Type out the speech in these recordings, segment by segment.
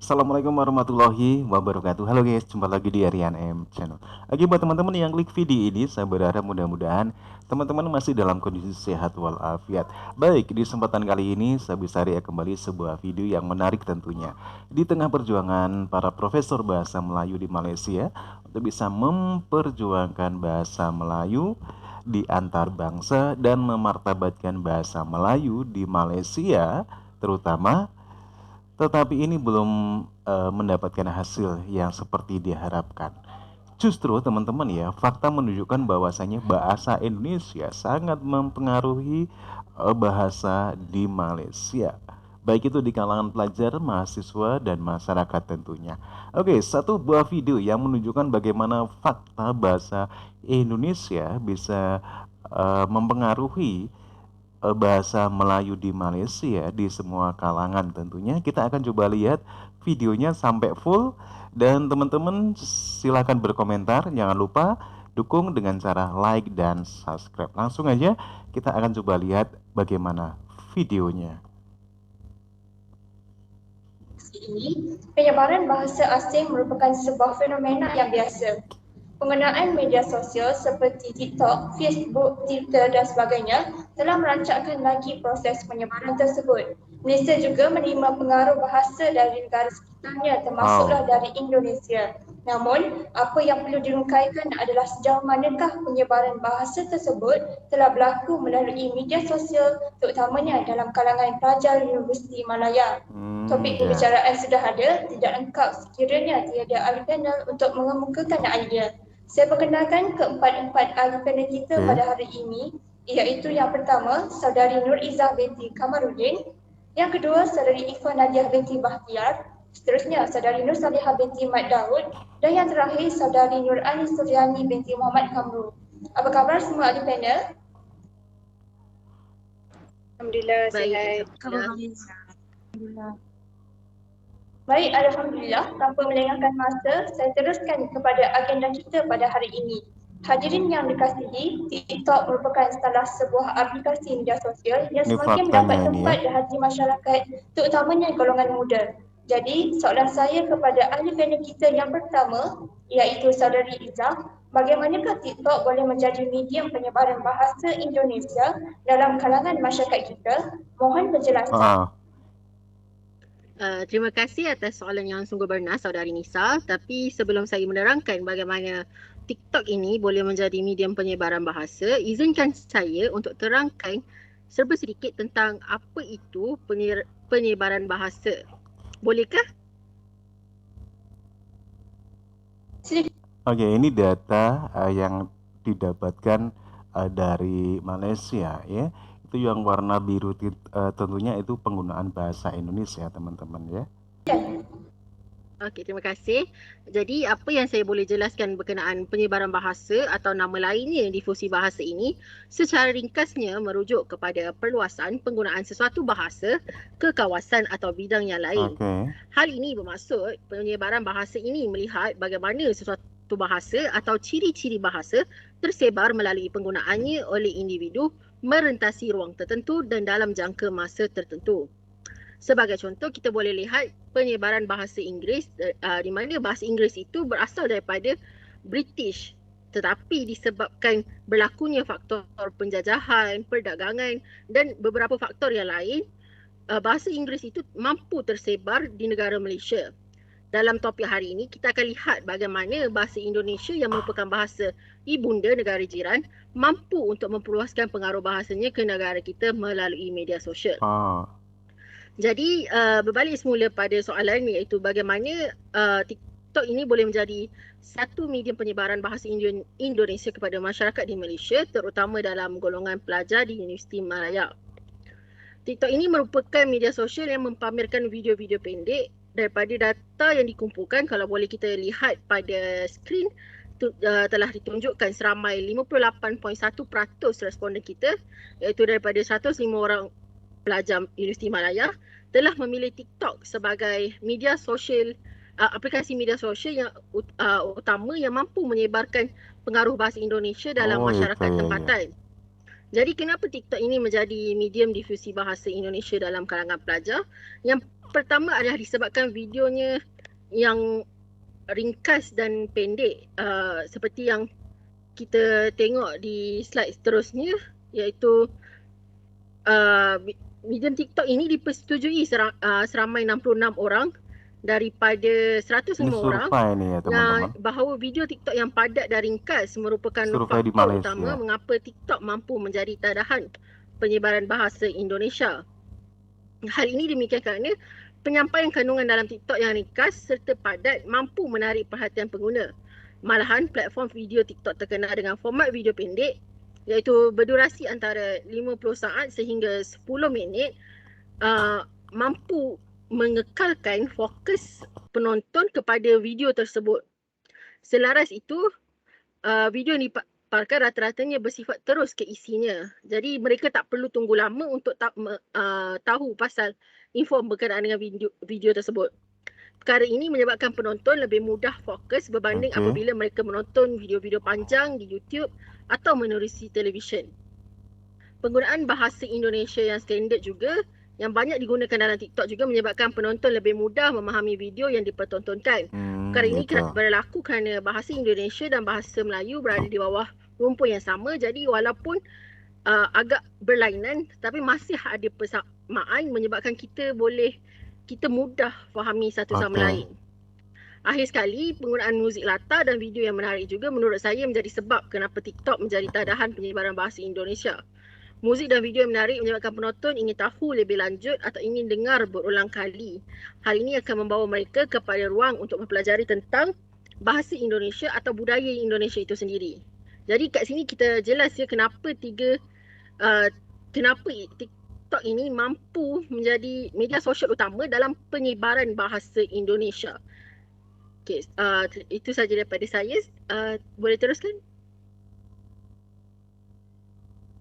Assalamualaikum warahmatullahi wabarakatuh. Halo guys, jumpa lagi di Aryan M Channel. Oke, buat teman-teman yang klik video ini, saya berharap mudah-mudahan teman-teman masih dalam kondisi sehat walafiat. Baik, di kesempatan kali ini saya bisa react kembali sebuah video yang menarik tentunya. Di tengah perjuangan para profesor bahasa Melayu di Malaysia untuk bisa memperjuangkan bahasa Melayu di antar bangsa dan memartabatkan bahasa Melayu di Malaysia, terutama tetapi ini belum mendapatkan hasil yang seperti diharapkan. Justru teman-teman ya, fakta menunjukkan bahwasanya bahasa Indonesia sangat mempengaruhi bahasa di Malaysia. Baik itu di kalangan pelajar, mahasiswa, dan masyarakat tentunya. Oke, satu buah video yang menunjukkan bagaimana fakta bahasa Indonesia bisa mempengaruhi bahasa Melayu di Malaysia di semua kalangan tentunya. Kita akan coba lihat videonya sampai full dan teman-teman silahkan berkomentar. Jangan lupa dukung dengan cara like dan subscribe. Langsung aja kita akan coba lihat bagaimana videonya. Ini, penyebaran bahasa asing merupakan sebuah fenomena yang biasa. Penggunaan media sosial seperti TikTok, Facebook, Twitter dan sebagainya telah merancangkan lagi proses penyebaran tersebut. Malaysia juga menerima pengaruh bahasa dari negara sekitarnya termasuklah dari Indonesia. Namun, apa yang perlu dirungkaikan adalah sejauh manakah penyebaran bahasa tersebut telah berlaku melalui media sosial terutamanya dalam kalangan pelajar Universiti Malaya. Topik pembicaraan sudah ada, tidak lengkap sekiranya tiada ahli panel untuk mengemukakan idea. Saya perkenalkan keempat-empat ahli panel kita pada hari ini, iaitu yang pertama, Saudari Nur Izzah binti Kamarudin, yang kedua, Saudari Ifah Nadiah binti Bahtiar, seterusnya Saudari Nur Salihah binti Mat Daud, dan yang terakhir, Saudari Nur Ali Suryani binti Muhammad Kamru. Apa khabar semua ahli panel? Alhamdulillah, Baik, sihat. Alhamdulillah. Baik, Alhamdulillah, tanpa melengahkan masa, saya teruskan kepada agenda kita pada hari ini. Hadirin yang dikasihi, TikTok merupakan salah sebuah aplikasi media sosial yang semakin mendapat tempat di hati masyarakat, terutamanya golongan muda. Jadi, soalan saya kepada ahli panel kita yang pertama, iaitu Saudari Izzah, bagaimanakah TikTok boleh menjadi medium penyebaran bahasa Indonesia dalam kalangan masyarakat kita? Mohon penjelasan. Terima kasih atas soalan yang sungguh bernas, Saudari Nisa. Tapi sebelum saya menerangkan bagaimana TikTok ini boleh menjadi medium penyebaran bahasa, izinkan saya untuk terangkan serba sedikit tentang apa itu penyebaran bahasa. Bolehkah? Oke, ini data yang didapatkan dari Malaysia ya. Itu yang warna biru tentunya itu penggunaan bahasa Indonesia teman-teman ya. Okey, terima kasih. Jadi apa yang saya boleh jelaskan berkenaan penyebaran bahasa atau nama lainnya difusi bahasa ini secara ringkasnya merujuk kepada perluasan penggunaan sesuatu bahasa ke kawasan atau bidang yang lain. Hal ini bermaksud penyebaran bahasa ini melihat bagaimana sesuatu bahasa atau ciri-ciri bahasa tersebar melalui penggunaannya oleh individu merentasi ruang tertentu dan dalam jangka masa tertentu. Sebagai contoh, kita boleh lihat penyebaran bahasa Inggeris di mana bahasa Inggeris itu berasal daripada British, tetapi disebabkan berlakunya faktor penjajahan, perdagangan dan beberapa faktor yang lain, bahasa Inggeris itu mampu tersebar di negara Malaysia. Dalam topik hari ini, kita akan lihat bagaimana bahasa Indonesia yang merupakan bahasa ibunda negara jiran mampu untuk memperluaskan pengaruh bahasanya ke negara kita melalui media sosial. Jadi berbalik semula pada soalan iaitu bagaimana TikTok ini boleh menjadi satu medium penyebaran bahasa Indonesia kepada masyarakat di Malaysia, terutama dalam golongan pelajar di Universiti Malaya. TikTok ini merupakan media sosial yang mempamerkan video-video pendek daripada data yang dikumpulkan. Kalau boleh kita lihat pada skrin, telah ditunjukkan seramai 58.1% responden kita, iaitu daripada 105 orang pelajar Universiti Malaya telah memilih TikTok sebagai media sosial, aplikasi media sosial yang utama yang mampu menyebarkan pengaruh bahasa Indonesia dalam masyarakat tempatan. Jadi kenapa TikTok ini menjadi medium difusi bahasa Indonesia dalam kalangan pelajar? Yang pertama adalah disebabkan videonya yang ringkas dan pendek, seperti yang kita tengok di slide seterusnya, iaitu medium TikTok ini dipersetujui seramai 66 orang daripada 105 Ini orang survei nih ya teman-teman. bahawa video TikTok yang padat dan ringkas merupakan Survei di faktor Malaysia. utama mengapa TikTok mampu menjadi tadahan penyebaran bahasa Indonesia. Hal ini demikian kerana penyampaian kandungan dalam TikTok yang ringkas serta padat mampu menarik perhatian pengguna. Malahan platform video TikTok terkenal dengan format video pendek iaitu berdurasi antara 50 saat sehingga 10 minit mampu mengekalkan fokus penonton kepada video tersebut. Selaras itu, video yang dipaparkan rata-ratanya bersifat terus ke isinya. Jadi mereka tak perlu tunggu lama untuk tahu pasal info berkenaan dengan video tersebut. Perkara ini menyebabkan penonton lebih mudah fokus berbanding apabila mereka menonton video-video panjang di YouTube atau menerusi televisyen. Penggunaan bahasa Indonesia yang standard juga yang banyak digunakan dalam TikTok juga menyebabkan penonton lebih mudah memahami video yang dipertontonkan. Perkara ini berlaku kerana bahasa Indonesia dan bahasa Melayu berada di bawah rumpun yang sama, jadi walaupun agak berlainan tapi masih ada persamaan menyebabkan kita mudah fahami satu sama lain. Akhir sekali, penggunaan muzik latar dan video yang menarik juga menurut saya menjadi sebab kenapa TikTok menjadi tadahan penyebaran bahasa Indonesia. Muzik dan video yang menarik menyebabkan penonton ingin tahu lebih lanjut atau ingin dengar berulang kali. Hal ini akan membawa mereka kepada ruang untuk mempelajari tentang bahasa Indonesia atau budaya Indonesia itu sendiri. Jadi kat sini kita jelas ya kenapa TikTok ini mampu menjadi media sosial utama dalam penyebaran bahasa Indonesia. Okay, itu sahaja daripada saya. Boleh teruskan?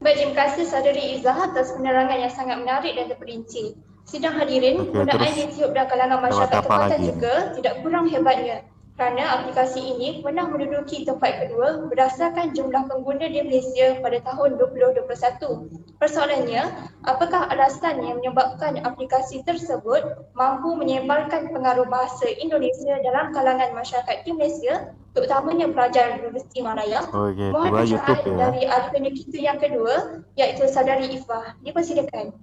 Baik, terima kasih Saudari Izzah atas penerangan yang sangat menarik dan terperinci. Sidang hadirin, penggunaan YouTube dan kalangan masyarakat tempatan juga tidak kurang hebatnya kerana aplikasi ini pernah menduduki tempat kedua berdasarkan jumlah pengguna di Malaysia pada tahun 2021. Persoalannya, apakah alasan yang menyebabkan aplikasi tersebut mampu menyebarkan pengaruh bahasa Indonesia dalam kalangan masyarakat di Malaysia, terutamanya pelajar Universiti Malaya? Mohon pencerahan dari ahli panel kita yang kedua, iaitu Saudari Ifah. Dipersilakan.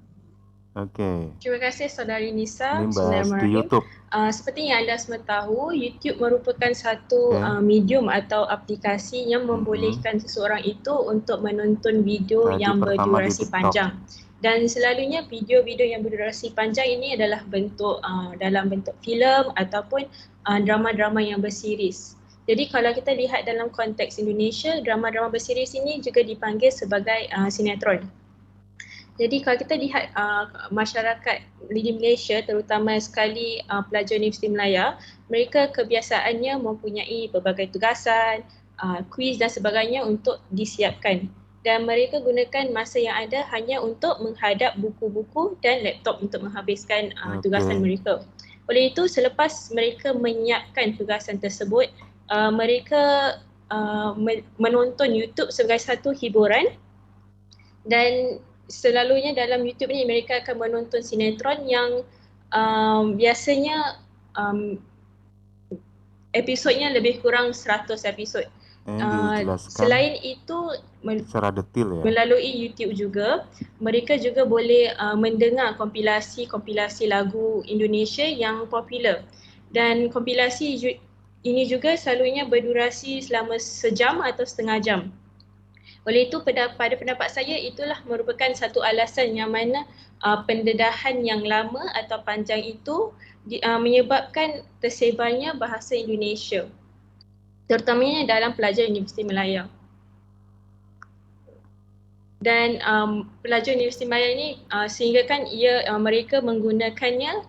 Terima kasih Saudari Nisa. Di YouTube. Seperti yang anda semua tahu, YouTube merupakan satu medium atau aplikasi yang membolehkan seseorang itu untuk menonton video yang berdurasi panjang. Dan selalunya video-video yang berdurasi panjang ini adalah dalam bentuk filem ataupun drama-drama yang berseries. Jadi kalau kita lihat dalam konteks Indonesia, drama-drama berseries ini juga dipanggil sebagai sinetron. Jadi kalau kita lihat masyarakat di Malaysia, terutama sekali pelajar Universiti Malaya, mereka kebiasaannya mempunyai berbagai tugasan, kuis dan sebagainya untuk disiapkan. Dan mereka gunakan masa yang ada hanya untuk menghadap buku-buku dan laptop untuk menghabiskan tugasan mereka. Oleh itu, selepas mereka menyiapkan tugasan tersebut, mereka menonton YouTube sebagai satu hiburan, dan selalunya dalam YouTube ni mereka akan menonton sinetron yang biasanya episodnya lebih kurang 100 episod. Selain itu secara detail ya. Melalui YouTube juga, mereka juga boleh mendengar kompilasi lagu Indonesia yang popular. Dan kompilasi ini juga selalunya berdurasi selama sejam atau setengah jam. Oleh itu pada pendapat saya itulah merupakan satu alasan yang mana pendedahan yang lama atau panjang itu menyebabkan tersebarnya bahasa Indonesia, terutamanya dalam pelajar Universiti Malaya. Dan pelajar Universiti Malaya ini sehinggakan mereka menggunakannya,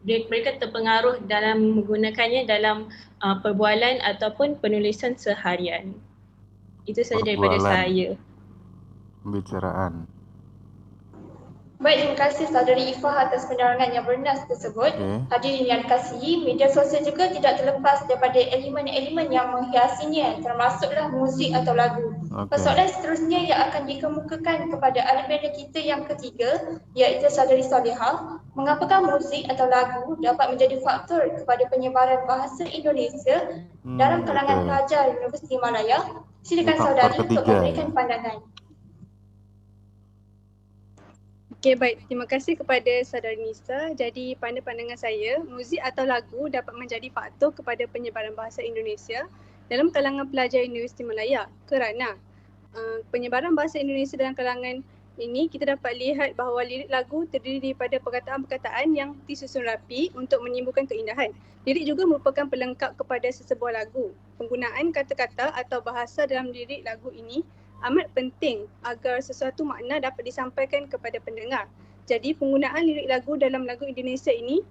mereka terpengaruh dalam menggunakannya dalam perbualan ataupun penulisan seharian. Itu saja daripada saya. Pembicaraan. Baik, terima kasih Saudari Ifah atas penerangan yang bernas tersebut. Hadirin yang dikasihi, media sosial juga tidak terlepas daripada elemen-elemen yang menghiasinya, termasuklah muzik atau lagu. Persoalan seterusnya yang akan dikemukakan kepada ahli panel kita yang ketiga, iaitu Saudari Solihah, mengapakah muzik atau lagu dapat menjadi faktor kepada penyebaran bahasa Indonesia dalam kalangan pelajar Universiti Malaya? Silakan Saudari untuk memberikan pandangan. Okey, baik. Terima kasih kepada Saudari Nisa. Jadi pada pandangan saya, muzik atau lagu dapat menjadi faktor kepada penyebaran bahasa Indonesia dalam kalangan pelajar Universiti Malaya kerana penyebaran bahasa Indonesia dalam kalangan ini kita dapat lihat bahawa lirik lagu terdiri daripada perkataan-perkataan yang disusun rapi untuk menimbulkan keindahan. Lirik juga merupakan pelengkap kepada sesebuah lagu. Penggunaan kata-kata atau bahasa dalam lirik lagu ini amat penting agar sesuatu makna dapat disampaikan kepada pendengar. Jadi penggunaan lirik lagu dalam lagu Indonesia ini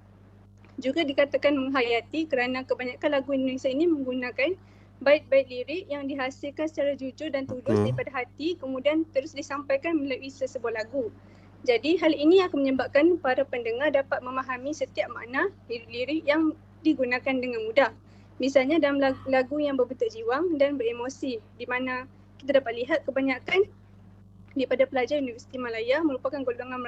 juga dikatakan menghayati kerana kebanyakan lagu Indonesia ini menggunakan bait-bait lirik yang dihasilkan secara jujur dan tulus daripada hati kemudian terus disampaikan melalui sesebuah lagu. Jadi hal ini akan menyebabkan para pendengar dapat memahami setiap makna lirik-lirik yang digunakan dengan mudah. Misalnya dalam lagu yang berbentuk jiwang dan beremosi di mana kita dapat lihat kebanyakan daripada pelajar Universiti Malaya merupakan golongan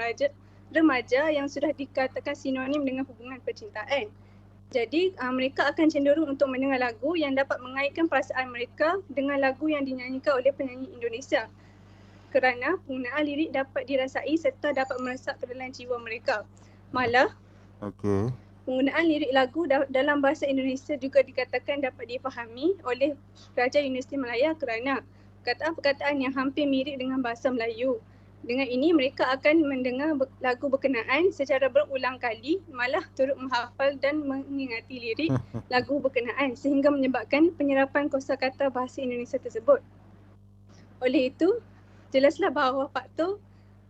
remaja yang sudah dikatakan sinonim dengan hubungan percintaan. Jadi mereka akan cenderung untuk mendengar lagu yang dapat mengaitkan perasaan mereka dengan lagu yang dinyanyikan oleh penyanyi Indonesia kerana penggunaan lirik dapat dirasai serta dapat meresap ke dalam jiwa mereka. Malah penggunaan lirik lagu dalam bahasa Indonesia juga dikatakan dapat difahami oleh pelajar Universiti Malaya kerana perkataan-perkataan yang hampir mirip dengan bahasa Melayu. Dengan ini mereka akan mendengar lagu berkenaan secara berulang kali malah turut menghafal dan mengingati lirik lagu berkenaan sehingga menyebabkan penyerapan kosakata bahasa Indonesia tersebut. Oleh itu, jelaslah bahawa faktor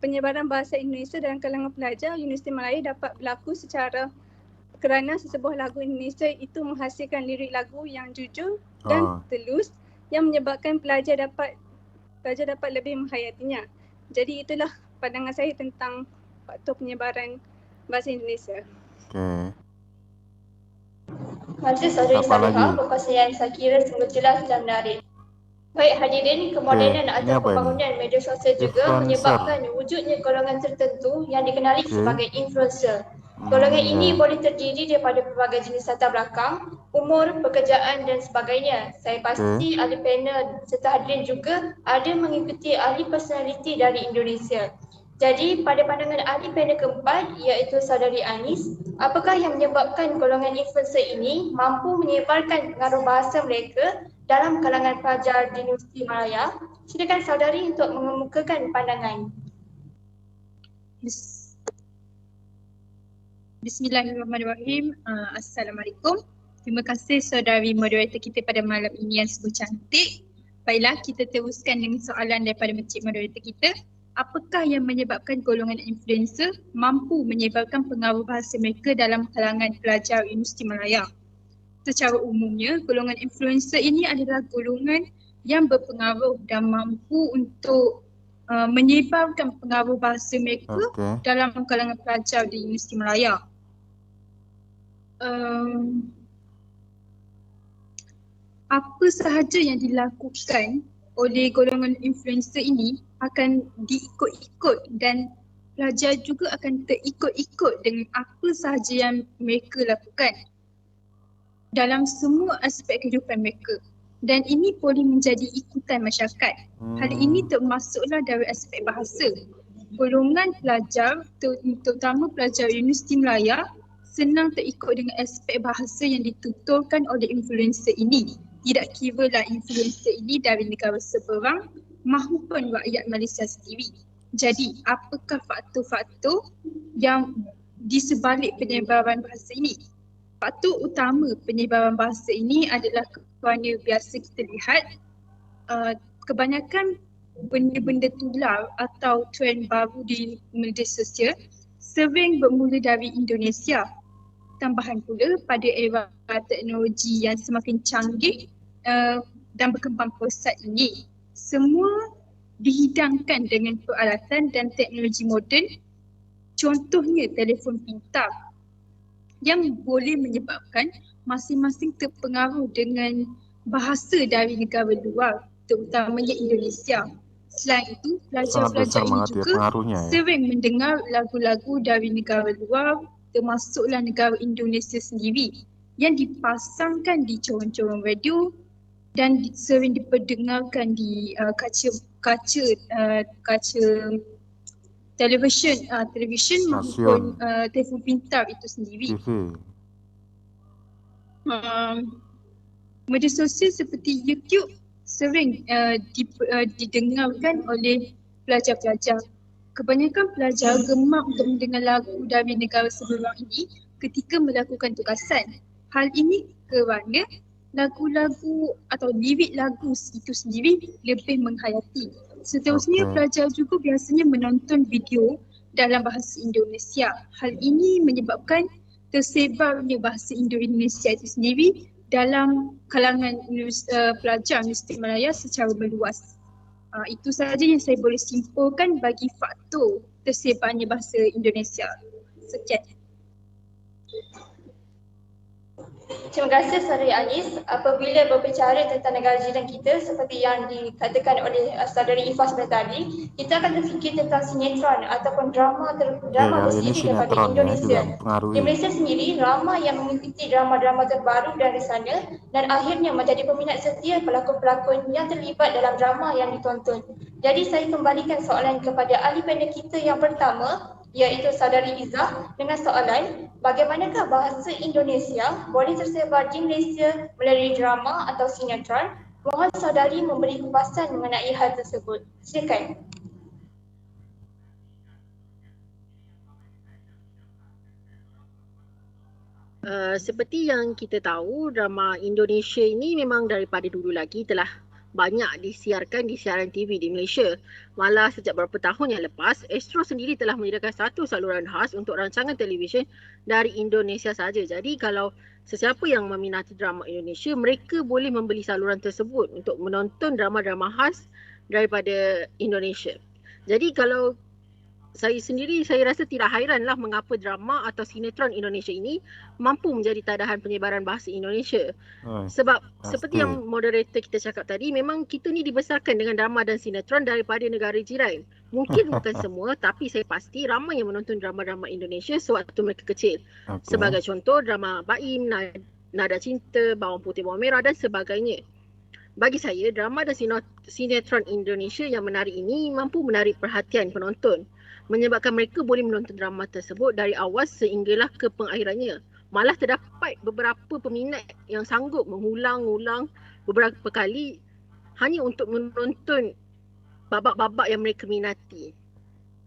penyebaran bahasa Indonesia dalam kalangan pelajar Universiti Malaya dapat berlaku secara kerana sesebuah lagu Indonesia itu menghasilkan lirik lagu yang jujur dan telus yang menyebabkan pelajar dapat lebih menghayatinya. Jadi itulah pandangan saya tentang faktor penyebaran bahasa Indonesia. Terima kasih Saudari Solihah, perkongsian saya kira sungguh jelas dan menarik. Baik hadirin, kemodenan atau pembangunan media sosial juga menyebabkan wujudnya golongan tertentu yang dikenali sebagai influencer. Golongan ini boleh terdiri daripada pelbagai jenis latar belakang, umur, pekerjaan dan sebagainya. Saya pasti ahli panel serta hadirin juga ada mengikuti ahli personaliti dari Indonesia. Jadi pada pandangan ahli panel keempat iaitu Saudari Anis, apakah yang menyebabkan golongan influencer ini mampu menyebarkan pengaruh bahasa mereka dalam kalangan pelajar di Universiti Malaya? Silakan Saudari untuk mengemukakan pandangan. Bismillahirrahmanirrahim. Assalamualaikum. Terima kasih saudari moderator kita pada malam ini yang sungguh cantik. Baiklah, kita teruskan dengan soalan daripada Encik moderator kita. Apakah yang menyebabkan golongan influencer mampu menyebarkan pengaruh bahasa mereka dalam kalangan pelajar Universiti Malaya? Secara umumnya, golongan influencer ini adalah golongan yang berpengaruh dan mampu untuk menyebarkan pengaruh bahasa mereka dalam kalangan pelajar di Universiti Malaya. Apa sahaja yang dilakukan oleh golongan influencer ini akan diikut-ikut dan pelajar juga akan terikut-ikut dengan apa sahaja yang mereka lakukan dalam semua aspek kehidupan mereka. Dan ini boleh menjadi ikutan masyarakat. Hal ini termasuklah dari aspek bahasa. Golongan pelajar, terutama pelajar Universiti Malaya, senang terikut dengan aspek bahasa yang dituturkan oleh influencer ini. Tidak kira lah influencer ini dari negara seberang maupun rakyat Malaysia sendiri. Jadi, apakah faktor-faktor yang di sebalik penyebaran bahasa ini? Faktor utama penyebaran bahasa ini adalah kerana biasa kita lihat kebanyakan benda-benda tular atau trend baru di media sosial sering bermula dari Indonesia. Tambahan pula pada era teknologi yang semakin canggih dan berkembang pesat ini, semua dihidangkan dengan peralatan dan teknologi moden, contohnya telefon pintar yang boleh menyebabkan masing-masing terpengaruh dengan bahasa dari negara luar. terutamanya Indonesia. Selain itu, Sangat pelajar-pelajar besar ini banget ya juga pengaruhnya ya. sering mendengar lagu-lagu dari negara luar, termasuklah negara Indonesia sendiri yang dipasangkan di corong-corong radio dan sering diperdengarkan di kaca televisyen maupun Stasiun telefon pintar itu sendiri. TV. Media sosial seperti YouTube sering didengarkan oleh pelajar-pelajar. Kebanyakan pelajar gemar untuk mendengar lagu dari negara seberang ini ketika melakukan tugasan. Hal ini kerana lagu-lagu atau lirik lagu itu sendiri lebih menghayati. Seterusnya, pelajar juga biasanya menonton video dalam bahasa Indonesia. Hal ini menyebabkan tersebarnya bahasa Indonesia itu sendiri dalam kalangan pelajar Universiti Malaya secara meluas. Itu sahaja yang saya boleh simpulkan bagi faktor tersebarnya bahasa Indonesia. Sekian. Terima kasih Saudari Anis. Apabila berbicara tentang negara jiran kita seperti yang dikatakan oleh Saudari Ifah sebentar tadi, kita akan terfikir tentang sinetron ataupun drama bersiri daripada Indonesia. Di Malaysia sendiri, ramai yang mengikuti drama-drama terbaru dari sana dan akhirnya menjadi peminat setia pelakon-pelakon yang terlibat dalam drama yang ditonton. Jadi saya kembalikan soalan kepada ahli panel kita yang pertama, iaitu Saudari Izzah dengan soalan, bagaimanakah bahasa Indonesia boleh tersebar di Malaysia melalui drama atau sinetron? Mohon saudari memberi kupasan mengenai hal tersebut. Silakan. Seperti yang kita tahu, drama Indonesia ini memang daripada dulu lagi telah banyak disiarkan di siaran TV di Malaysia. Malah sejak beberapa tahun yang lepas, Astro sendiri telah menyediakan satu saluran khas untuk rancangan televisyen dari Indonesia saja. Jadi kalau sesiapa yang meminati drama Indonesia, mereka boleh membeli saluran tersebut untuk menonton drama-drama khas daripada Indonesia. Jadi kalau saya sendiri, saya rasa tidak hairanlah mengapa drama atau sinetron Indonesia ini mampu menjadi tadahan penyebaran bahasa Indonesia. Sebab seperti yang moderator kita cakap tadi, memang kita ni dibesarkan dengan drama dan sinetron daripada negara jiran. Mungkin bukan semua, tapi saya pasti ramai yang menonton drama-drama Indonesia sewaktu mereka kecil. Sebagai contoh, drama Baim, Nada Cinta, Bawang Putih Bawang Merah dan sebagainya. Bagi saya, drama dan sinetron Indonesia yang menarik ini mampu menarik perhatian penonton, menyebabkan mereka boleh menonton drama tersebut dari awal sehinggalah ke pengakhirannya. Malah terdapat beberapa peminat yang sanggup mengulang-ulang beberapa kali hanya untuk menonton babak-babak yang mereka minati.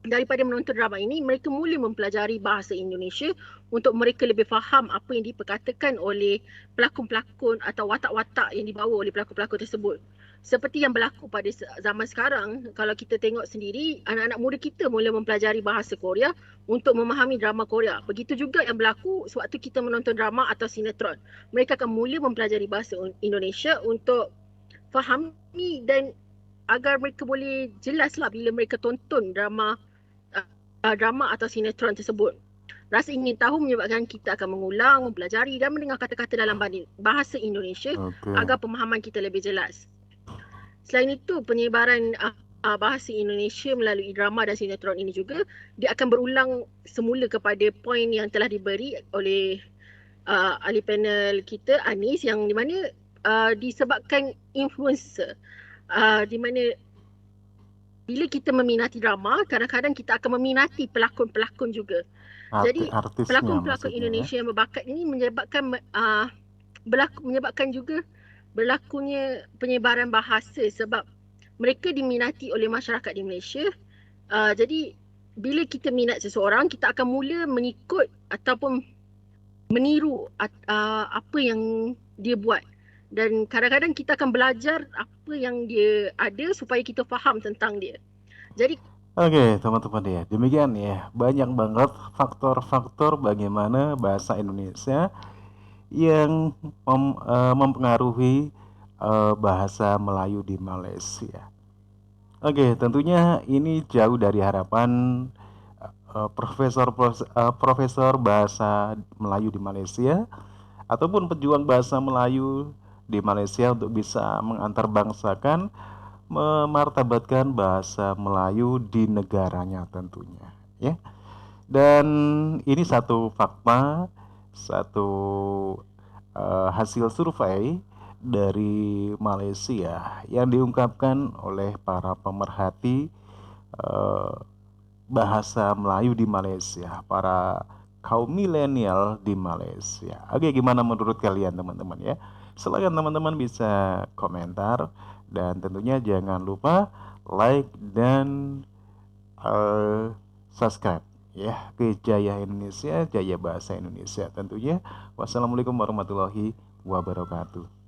Daripada menonton drama ini, mereka mula mempelajari bahasa Indonesia untuk mereka lebih faham apa yang diperkatakan oleh pelakon-pelakon atau watak-watak yang dibawa oleh pelakon-pelakon tersebut. Seperti yang berlaku pada zaman sekarang, kalau kita tengok sendiri, anak-anak muda kita mula mempelajari bahasa Korea untuk memahami drama Korea. Begitu juga yang berlaku sewaktu kita menonton drama atau sinetron. Mereka akan mula mempelajari bahasa Indonesia untuk fahami dan agar mereka boleh jelaslah bila mereka tonton drama atau sinetron tersebut. Rasa ingin tahu menyebabkan kita akan mengulang, mempelajari dan mendengar kata-kata dalam bahasa Indonesia agar pemahaman kita lebih jelas. Selain itu, penyebaran bahasa Indonesia melalui drama dan sinetron ini juga dia akan berulang semula kepada poin yang telah diberi oleh ahli panel kita Anis, yang di mana disebabkan influencer, di mana bila kita meminati drama, kadang-kadang kita akan meminati pelakon-pelakon juga. Jadi pelakon-pelakon Indonesia yang berbakat ini menyebabkan juga berlakunya penyebaran bahasa sebab mereka diminati oleh masyarakat di Malaysia. Jadi bila kita minat seseorang, kita akan mula mengikut ataupun meniru apa yang dia buat. Dan kadang-kadang kita akan belajar apa yang dia ada supaya kita faham tentang dia. Jadi teman-teman ya, demikian ya, banyak banget faktor-faktor bagaimana bahasa Indonesia yang mempengaruhi bahasa Melayu di Malaysia. Tentunya ini jauh dari harapan profesor bahasa Melayu di Malaysia ataupun pejuang bahasa Melayu di Malaysia untuk bisa mengantarbangsaakan, memartabatkan bahasa Melayu di negaranya tentunya, ya. Dan ini satu fakta, satu hasil survei dari Malaysia yang diungkapkan oleh para pemerhati bahasa Melayu di Malaysia, para kaum milenial di Malaysia. Oke, gimana menurut kalian teman-teman ya? Silakan teman-teman bisa komentar dan tentunya jangan lupa like dan subscribe ya ke Jaya Indonesia, Jaya Bahasa Indonesia tentunya. Wassalamualaikum warahmatullahi wabarakatuh.